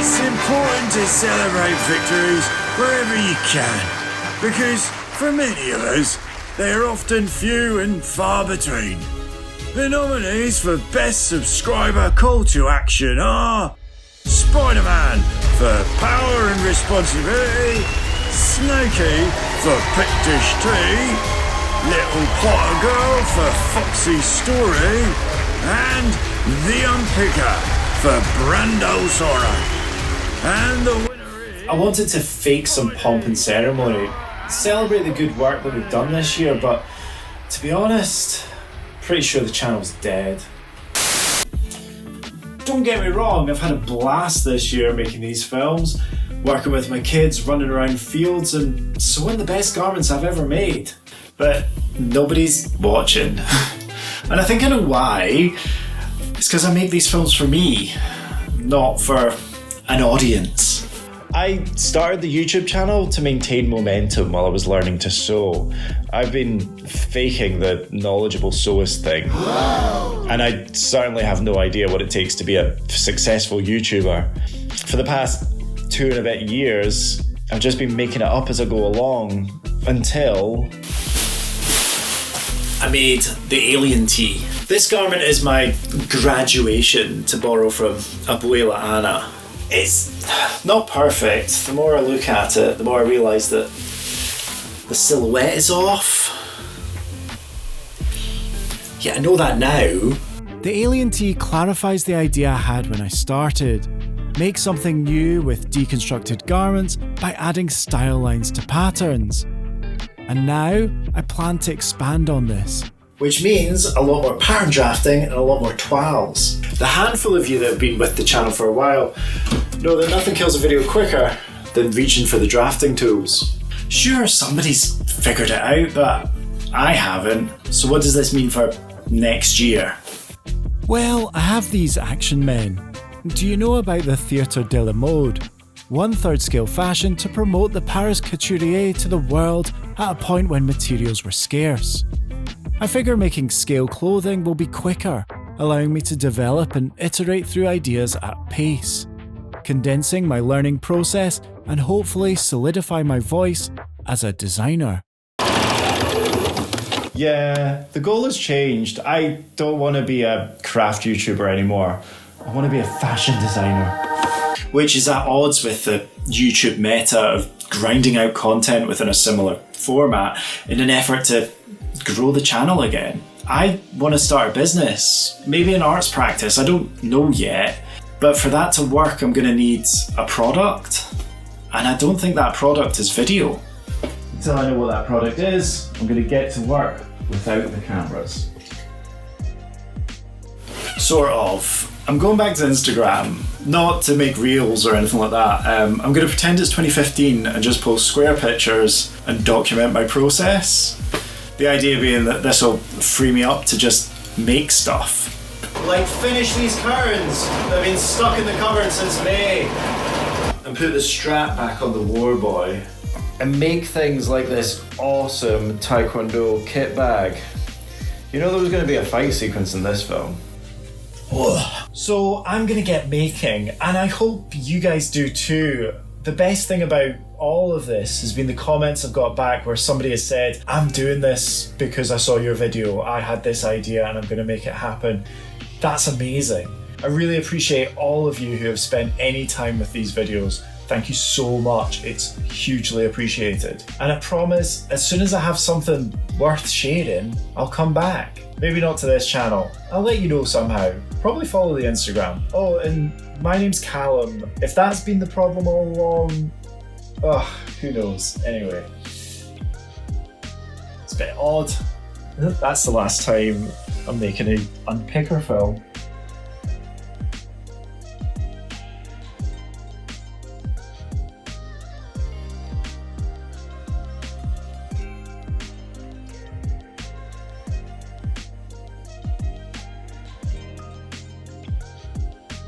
It's important to celebrate victories wherever you can, because for many of us, they are often few and far between. The nominees for Best Subscriber Call to Action are Spider-Man for Power and Responsibility, Snokey for Pictish Tea, Little Potter Girl for Foxy's Story, and The Unpicker for Brando's Horror. And the winner is... I wanted to fake some pomp and ceremony, celebrate the good work that we've done this year, but to be honest, pretty sure the channel's dead. Don't get me wrong, I've had a blast this year making these films, working with my kids, running around fields and sewing the best garments I've ever made. But nobody's watching. And I think I know why. It's because I make these films for me, not for an audience. I started the YouTube channel to maintain momentum while I was learning to sew. I've been faking the knowledgeable sewist thing. And I certainly have no idea what it takes to be a successful YouTuber. For the past 2 and a bit years, I've just been making it up as I go along until I made the alien tee. This garment is my graduation, to borrow from Abuela Anna. It's not perfect. The more I look at it, the more I realise that the silhouette is off. Yeah, I know that now. The alien tee clarifies the idea I had when I started. Make something new with deconstructed garments by adding style lines to patterns. And now, I plan to expand on this. Which means a lot more pattern drafting and a lot more twirls. The handful of you that have been with the channel for a while know that nothing kills a video quicker than reaching for the drafting tools. Sure, somebody's figured it out, but I haven't. So what does this mean for next year? Well, I have these action men. Do you know about the Theatre de la Mode? 1/3 scale fashion to promote the Paris couturier to the world at a point when materials were scarce. I figure making scale clothing will be quicker, allowing me to develop and iterate through ideas at pace, condensing my learning process and hopefully solidify my voice as a designer. Yeah, the goal has changed. I don't want to be a craft YouTuber anymore. I want to be a fashion designer. Which is at odds with the YouTube meta of grinding out content within a similar format in an effort to grow the channel again. I want to start a business, maybe an arts practice, I don't know yet. But for that to work, I'm going to need a product. And I don't think that product is video. Until I know what that product is, I'm going to get to work without the cameras. Sort of. I'm going back to Instagram, not to make reels or anything like that. I'm going to pretend it's 2015 and just post square pictures and document my process. The idea being that this will free me up to just make stuff. Like finish these curtains that have been stuck in the cupboard since May. And put the strap back on the war boy. And make things like this awesome Taekwondo kit bag. You know there was going to be a fight sequence in this film. So I'm gonna get making, and I hope you guys do too. The best thing about all of this has been the comments I've got back where somebody has said, I'm doing this because I saw your video, I had this idea and I'm gonna make it happen. That's amazing. I really appreciate all of you who have spent any time with these videos. Thank you so much, it's hugely appreciated. And I promise, as soon as I have something worth sharing, I'll come back. Maybe not to this channel. I'll let you know somehow. Probably follow the Instagram. Oh, and my name's Callum. If that's been the problem all along, who knows? Anyway. It's a bit odd. That's the last time I'm making an Unpicker film.